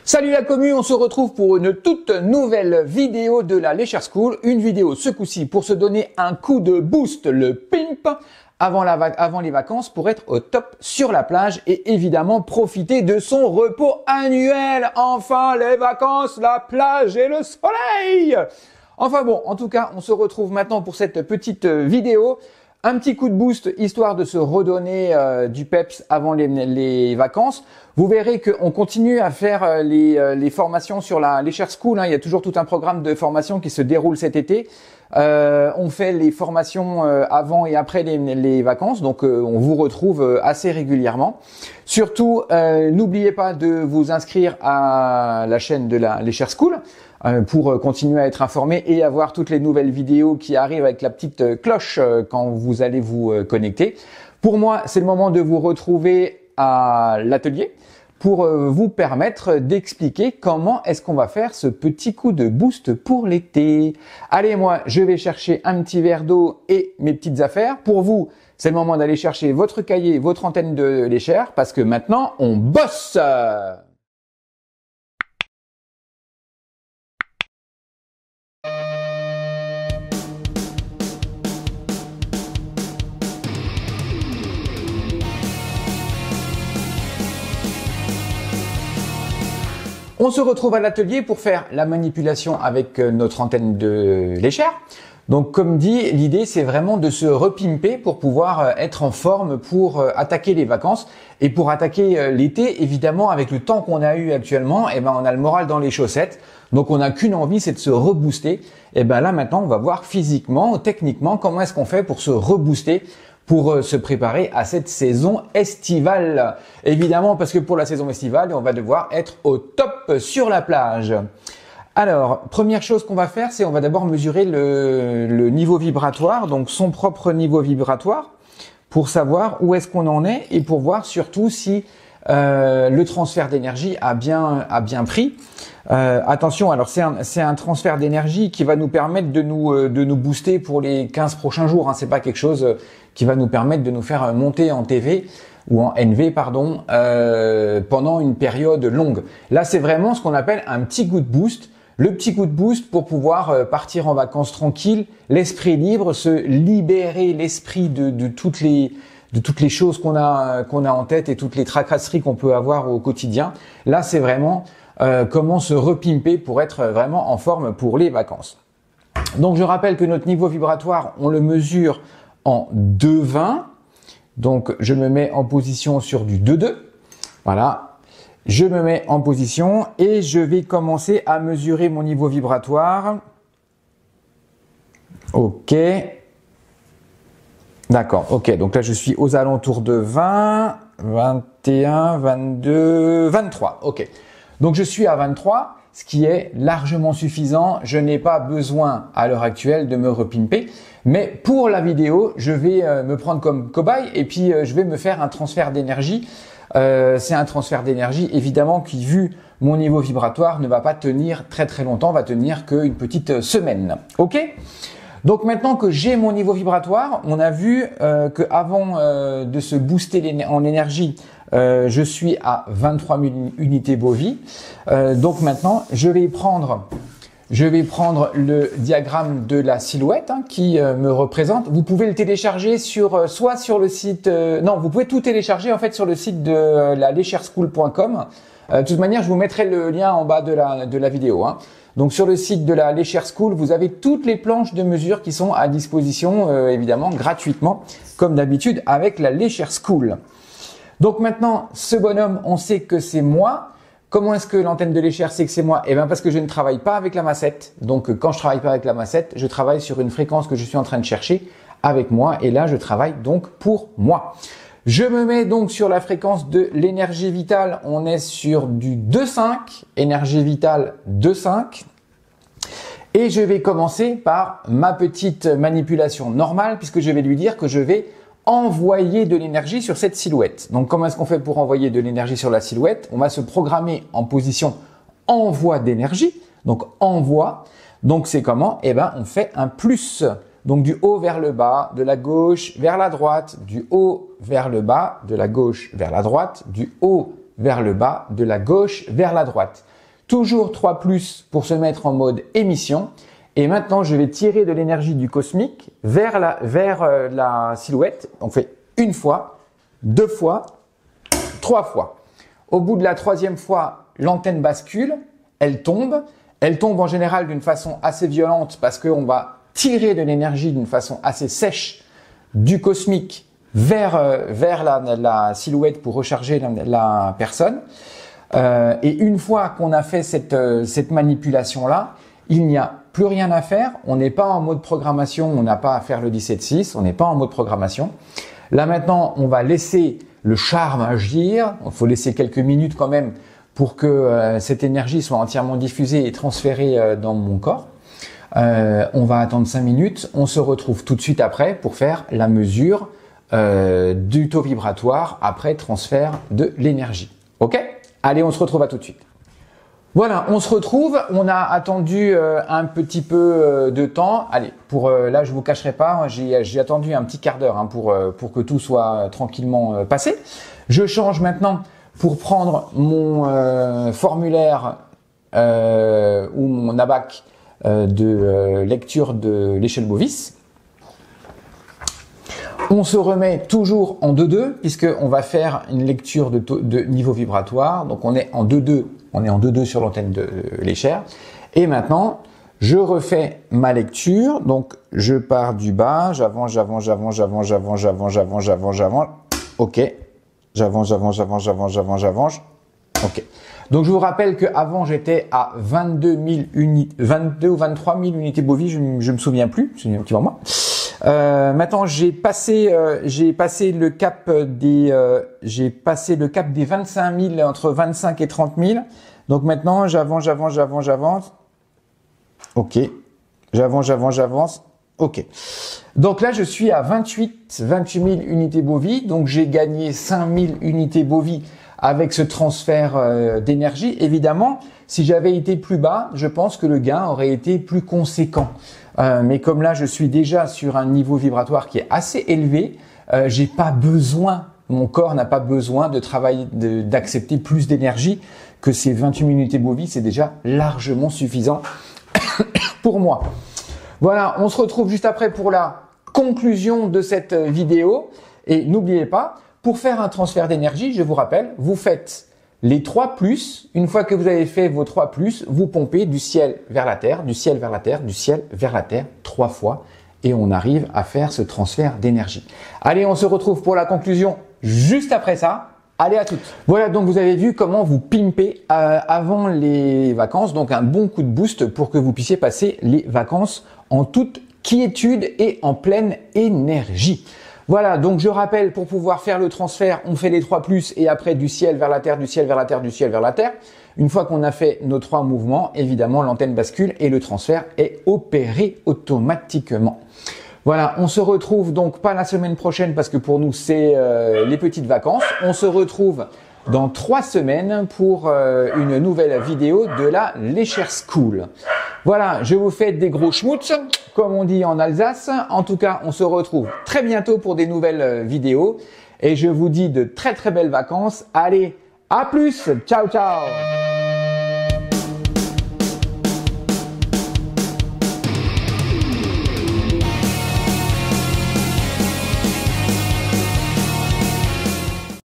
Salut la commu, on se retrouve pour une toute nouvelle vidéo de la Lécher School. Une vidéo ce coup-ci pour se donner un coup de boost, le pimp, avant les vacances pour être au top sur la plage et évidemment profiter de son repos annuel. Enfin les vacances, la plage et le soleil. Enfin bon, en tout cas, on se retrouve maintenant pour cette petite vidéo. Un petit coup de boost histoire de se redonner du peps avant les vacances. Vous verrez qu'on continue à faire les formations sur la Lécher School. Il y a toujours tout un programme de formation qui se déroule cet été. On fait les formations avant et après les vacances, donc on vous retrouve assez régulièrement. Surtout, n'oubliez pas de vous inscrire à la chaîne de la Lécher School pour continuer à être informé et avoir toutes les nouvelles vidéos qui arrivent avec la petite cloche quand vous allez vous connecter. Pour moi, c'est le moment de vous retrouver à l'atelier pour vous permettre d'expliquer comment est-ce qu'on va faire ce petit coup de boost pour l'été. Allez, moi, je vais chercher un petit verre d'eau et mes petites affaires. Pour vous, c'est le moment d'aller chercher votre cahier, votre antenne de Lécher parce que maintenant, on bosse! On se retrouve à l'atelier pour faire la manipulation avec notre antenne de Lécher. Donc comme dit, l'idée c'est vraiment de se repimper pour pouvoir être en forme pour attaquer les vacances et pour attaquer l'été. Évidemment, avec le temps qu'on a eu actuellement, on a le moral dans les chaussettes. Donc on n'a qu'une envie, c'est de se rebooster. Et là maintenant, on va voir physiquement, techniquement, comment est-ce qu'on fait pour se rebooster, pour se préparer à cette saison estivale. Évidemment, parce que pour la saison estivale, on va devoir être au top sur la plage. Alors, première chose qu'on va faire, c'est on va d'abord mesurer le niveau vibratoire, donc son propre niveau vibratoire, pour savoir où est-ce qu'on en est et pour voir surtout si le transfert d'énergie a bien pris. Attention, alors c'est un transfert d'énergie qui va nous permettre de nous booster pour les 15 prochains jours. C'est pas quelque chose qui va nous permettre de nous faire monter en TV ou en NV pardon pendant une période longue. Là, c'est vraiment ce qu'on appelle un petit coup de boost. Le petit coup de boost pour pouvoir partir en vacances tranquille, l'esprit libre, se libérer l'esprit de toutes les choses qu'on a en tête et toutes les tracasseries qu'on peut avoir au quotidien. Là, c'est vraiment comment se repimper pour être vraiment en forme pour les vacances. Donc, je rappelle que notre niveau vibratoire, on le mesure en 2,20. Donc, je me mets en position sur du 2,2. Voilà. Je me mets en position et je vais commencer à mesurer mon niveau vibratoire. Ok. D'accord, ok. Donc là, je suis aux alentours de 20, 21, 22, 23. Ok. Donc je suis à 23, ce qui est largement suffisant. Je n'ai pas besoin à l'heure actuelle de me repimper. Mais pour la vidéo, je vais me prendre comme cobaye et puis je vais me faire un transfert d'énergie. C'est un transfert d'énergie évidemment qui, vu mon niveau vibratoire, ne va pas tenir très très longtemps, va tenir qu'une petite semaine. Ok ? Donc maintenant que j'ai mon niveau vibratoire, on a vu que avant de se booster en énergie, je suis à 23 000 unités Bovi. Donc maintenant, je vais prendre le diagramme de la silhouette qui me représente. Vous pouvez le télécharger soit sur le site... non, vous pouvez tout télécharger en fait sur le site de la lecherschool.com. De toute manière, je vous mettrai le lien en bas de la vidéo. Donc sur le site de la Lécher School, vous avez toutes les planches de mesure qui sont à disposition, évidemment, gratuitement, comme d'habitude avec la Lécher School. Donc maintenant, ce bonhomme, on sait que c'est moi. Comment est-ce que l'antenne de Lécher sait que c'est moi? Parce que je ne travaille pas avec la massette. Donc quand je travaille pas avec la massette, je travaille sur une fréquence que je suis en train de chercher avec moi. Et là, je travaille donc pour moi. Je me mets donc sur la fréquence de l'énergie vitale. On est sur du 2,5, énergie vitale 2,5. Et je vais commencer par ma petite manipulation normale puisque je vais lui dire que je vais envoyer de l'énergie sur cette silhouette. Donc comment est-ce qu'on fait pour envoyer de l'énergie sur la silhouette? On va se programmer en position envoi d'énergie. Donc envoi. Donc c'est comment? On fait un plus. Donc du haut vers le bas, de la gauche vers la droite, du haut vers le bas, de la gauche vers la droite, du haut vers le bas, de la gauche vers la droite. Toujours 3 plus pour se mettre en mode émission. Et maintenant, je vais tirer de l'énergie du cosmique vers la silhouette. On fait une fois, 2 fois, 3 fois. Au bout de la 3e fois, l'antenne bascule, elle tombe. Elle tombe en général d'une façon assez violente parce qu'on va tirer de l'énergie d'une façon assez sèche du cosmique vers la silhouette pour recharger la personne. Et une fois qu'on a fait cette manipulation-là, il n'y a plus rien à faire. On n'est pas en mode programmation, on n'a pas à faire le 17-6, on n'est pas en mode programmation. Là maintenant, on va laisser le charme agir. Il faut laisser quelques minutes quand même pour que cette énergie soit entièrement diffusée et transférée dans mon corps. On va attendre 5 minutes. On se retrouve tout de suite après pour faire la mesure du taux vibratoire après transfert de l'énergie. Ok ? Allez, on se retrouve à tout de suite. Voilà, on se retrouve. On a attendu un petit peu de temps. Allez, là, je vous cacherai pas, j'ai attendu un petit quart d'heure pour que tout soit tranquillement passé. Je change maintenant pour prendre mon formulaire ou mon abac de lecture de l'échelle Bovis. On se remet toujours en 2-2 puisqu'on va faire une lecture de niveau vibratoire. Donc on est en 2-2, sur l'antenne de l'échelle. Et maintenant, je refais ma lecture. Donc je pars du bas, j'avance. Ok. J'avance. Ok. Donc je vous rappelle qu'avant j'étais à 22 ou 23 000 unités Bovis, je me souviens plus, c'est un petit moment. Maintenant j'ai passé le cap des 25 000, entre 25 et 30 000. Donc maintenant j'avance. Ok. J'avance. Ok. Donc là je suis à 28 000 unités Bovis. Donc j'ai gagné 5 000 unités Bovis avec ce transfert d'énergie. Évidemment, si j'avais été plus bas, je pense que le gain aurait été plus conséquent. Mais comme là, je suis déjà sur un niveau vibratoire qui est assez élevé, j'ai pas besoin, mon corps n'a pas besoin de travailler, d'accepter plus d'énergie que ces 28 unités Bovis. C'est déjà largement suffisant pour moi. Voilà, on se retrouve juste après pour la conclusion de cette vidéo. Et n'oubliez pas, pour faire un transfert d'énergie, je vous rappelle, vous faites les 3 plus. Une fois que vous avez fait vos 3 plus, vous pompez du ciel vers la terre, du ciel vers la terre, du ciel vers la terre 3 fois et on arrive à faire ce transfert d'énergie. Allez, on se retrouve pour la conclusion juste après ça. Allez, à toutes. Voilà, donc vous avez vu comment vous pimpez avant les vacances. Donc un bon coup de boost pour que vous puissiez passer les vacances en toute quiétude et en pleine énergie. Voilà, donc je rappelle, pour pouvoir faire le transfert, on fait les 3 plus et après du ciel vers la terre, du ciel vers la terre, du ciel vers la terre. Une fois qu'on a fait nos 3 mouvements, évidemment, l'antenne bascule et le transfert est opéré automatiquement. Voilà, on se retrouve donc pas la semaine prochaine parce que pour nous, c'est les petites vacances. On se retrouve dans 3 semaines pour une nouvelle vidéo de la Lecher School. Voilà, je vous fais des gros schmutz, comme on dit en Alsace. En tout cas, on se retrouve très bientôt pour des nouvelles vidéos. Et je vous dis de très très belles vacances. Allez, à plus. Ciao, ciao.